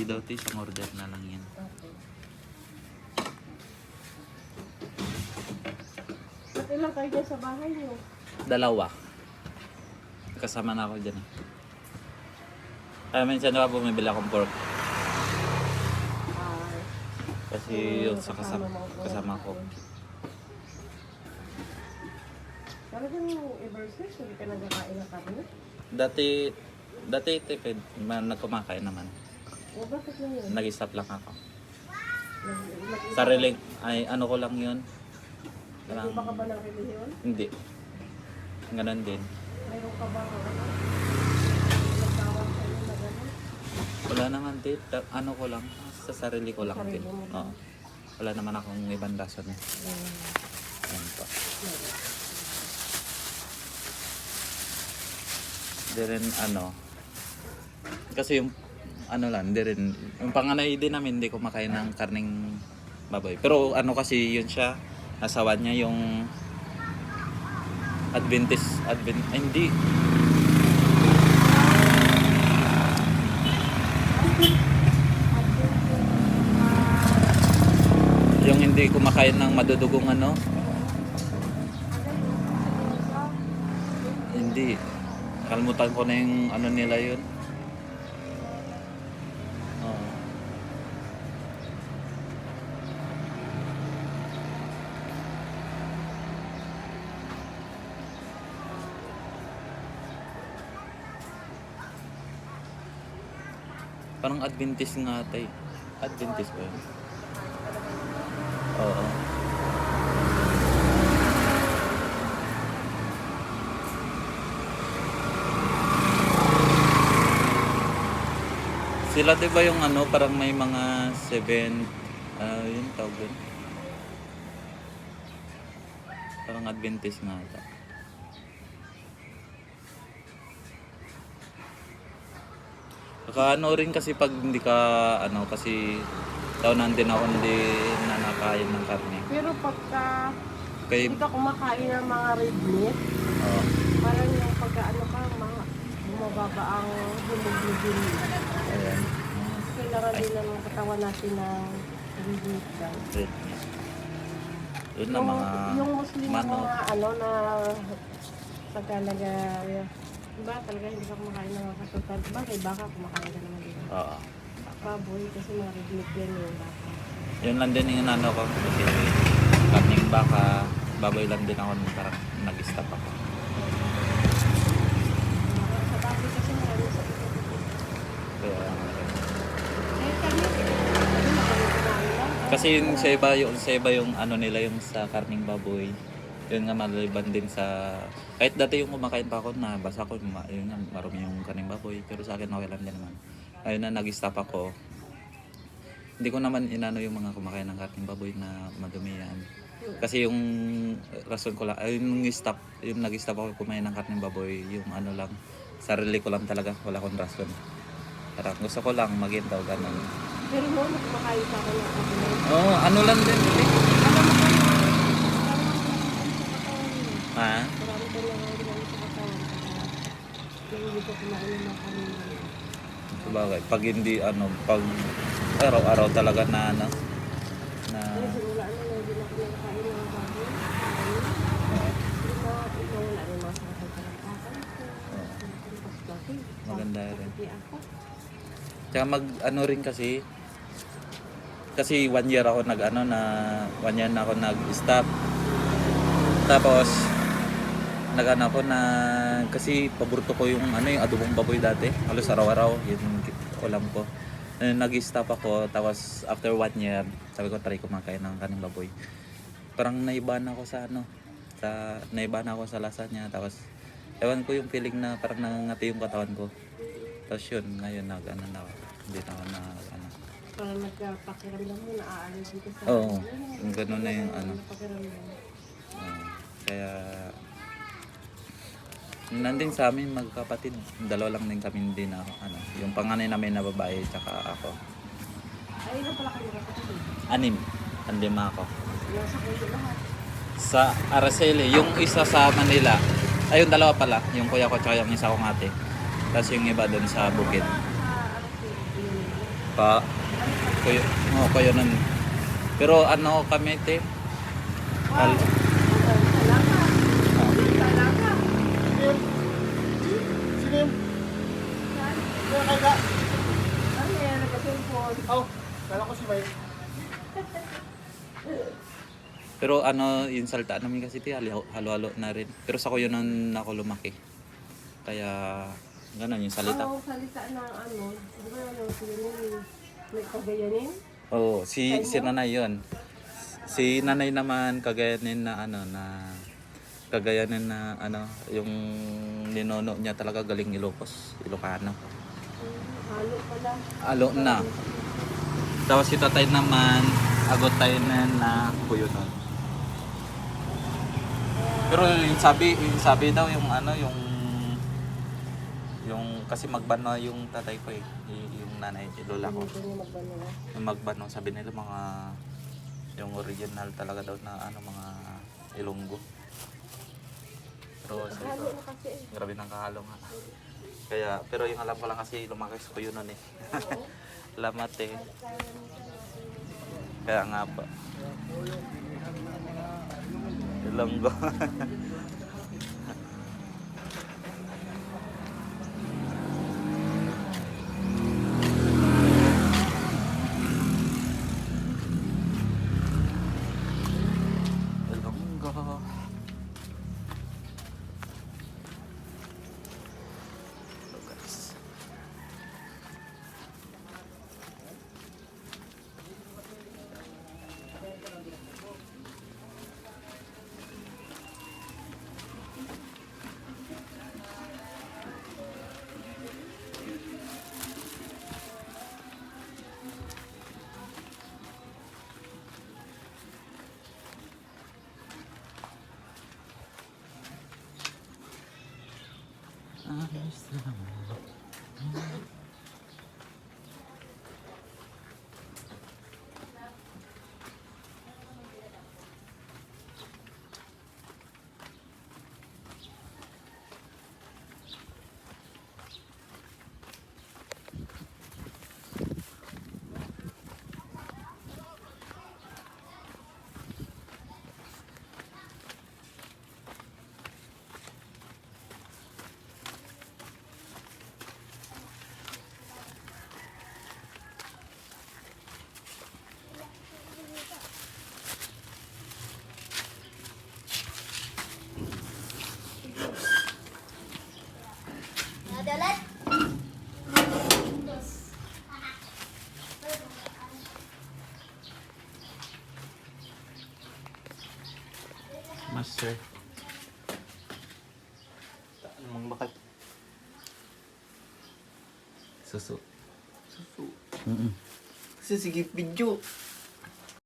daw, tis. Ang order na lang yan. Okay. Ba't ilang kayo dyan sa bahay niyo? Dalawa. Kasama na ako dyan. Kaya minsan na bumibili akong pork. Kasi yun sa kasama ko. Talagang ever since, hindi ka nagkakain ng karne? Dati tipid, nagkumakain naman. O bakit lang yun? Nag-stop lang ako. Nag-iba Sariling, ay ano ko lang yun. ka ba ng relihiyon? Hindi. Ganon din. Mayroon ka ba nagtawag sa'yo na gano'n? Wala naman din. Ano ko lang, sa sarili ko lang din. Sarili mo lang. Oo. Wala naman akong ibang rason. Yan po. Di rin ano, kasi yung ano lang, di rin, yung panganay din namin hindi kumakain ng karning baboy. Pero ano kasi yun siya, asawa niya yung hindi. Yung hindi kumakain ng madudugong ano, hindi. Kalimutan ko na yung ano nila yun. Oo. Parang Adventist nga ata eh. Adventist ba yun? Oo. Sila di ba yung ano, parang may mga 7, yun tawag yun. Parang Adventist nga ata. Saka ano rin kasi pag hindi ka, ano, kasi taonan din ako hindi na nakain ng karne. Pero pagka Kay, hindi ka kumakain ng mga red meat, oo. parang yung pagka ano ka, bumababa ang hemoglobin. Ayan. Kailangan din ng katawan natin ng red meat daw. Red meat. Yun na mga yung Muslim na manok. mga ano na pagkalaga, diba talaga hindi ka kumakain ng mga kasutan. Diba kay baka kumakain ka naman din. Oo. Baboy kasi mga red meat yan yung baka. Yun lang din yung ano ko. Kasi karning baka, baboy lang din ako nung parang nag-stop ako. Sa baboy kasi marami sa ito. Kaya, Eh kami, ano magaling kumain lang. kasi yung sa iba yung ano nila yung sa karning baboy. Yun nga maliban din sa kahit dati yung kumakain pa ako na basa ko yun nga marumi yung karning baboy pero sa akin okay lang din naman. Ayun na nag-stop ako. Hindi ko naman inano yung mga kumakain ng karning baboy na madumi yan. Kasi yung rason ko lang yung stop yung nag-stop ako kumain ng karning baboy yung ano lang sarili ko lang talaga wala akong rason. Parang gusto ko lang maging daw ganun. Pero mo, kumakain pa ako ng kabulan. Oo, ano lang din. Alam mo kayo, Ha? marami ko na sa katawan. Kaya hindi ko kumain ng mga kanina. Sabagay, pag hindi ano, pag araw-araw talaga na ano, na Kaya simula na hindi na ako nakakain ng mga baboy. Ikaw wala rin mga sakit sa katawan ko. Maganda rin. Hindi ako. Tsaka mag ano rin kasi 1 year ako nag ano na 1 year na ako nag-stop. Tapos nag-ano ako na kasi paborito ko yung ano yung adobong baboy dati. Halos araw-araw yun ulam ko. Nag-stop ako tapos after 1 year sabi ko try ko makain ng kaning baboy. Parang naibahan ako sa ano naibahan ako sa lasa niya tapos ewan ko yung feeling na parang nangangati yung katawan ko. Tapos yun, ngayon nag-ano na ako. Hindi na ako na ano. Parang nagpakiramdam mo, na-allergy ka sa Oo, yung gano'n na yung ano. pakiramdam. Kaya nandun sa amin magkapatid. Dalawa lang din kami din na ano. Yung panganay namin na babae tsaka ako. Ay, ilan pala kayo kapatid? 6. 5 ako. Nasa kuya lahat. Sa Araceli, yung isa sa Manila. Ay, yung dalawa pala. Yung kuya ko tsaka yung isa kong ate. Tapos yung iba doon sa bukid. Pa, kuyo, kuyo nun. Pero ano kami, te? Wow. Talaga. Talaga. Sino yun? Sino kaya? Ano yan? Nagka-cellphone. Oh, kala ko si May. Pero ano, yung salta namin kasi te, halo-halo na rin. Pero sa kuyo nun ako lumaki. Kaya, ganun yung salita. Ang salita ng ano, di ba ano, sinin, may kagayanin? Oo, si nanay yun. Si nanay naman, kagayanin na ano, na kagayanin na ano, yung ninono niya talaga galing Ilocos, Ilocano. Halo pala. Alo na. Tapos si tatay naman, agotay na kuyo nun. Pero yung sabi daw yung ano, yung kasi magbano yung tatay ko eh, yung nanay, lola ko. Hindi niya magbano na. Yung magbano, sabi nila mga yung original talaga daw na ano, mga Ilonggo. Pero sa Halo ito, na kasi eh. grabe ng kahalo nga. Kaya, pero yung alam ko lang kasi lumaki sa kuyo nun eh. Lamat eh. Kaya nga pa. Ilonggo. Ilonggo. So guys. Master. Anong bakal? Susu. Susu. Mm-mm. Kasi sige, video.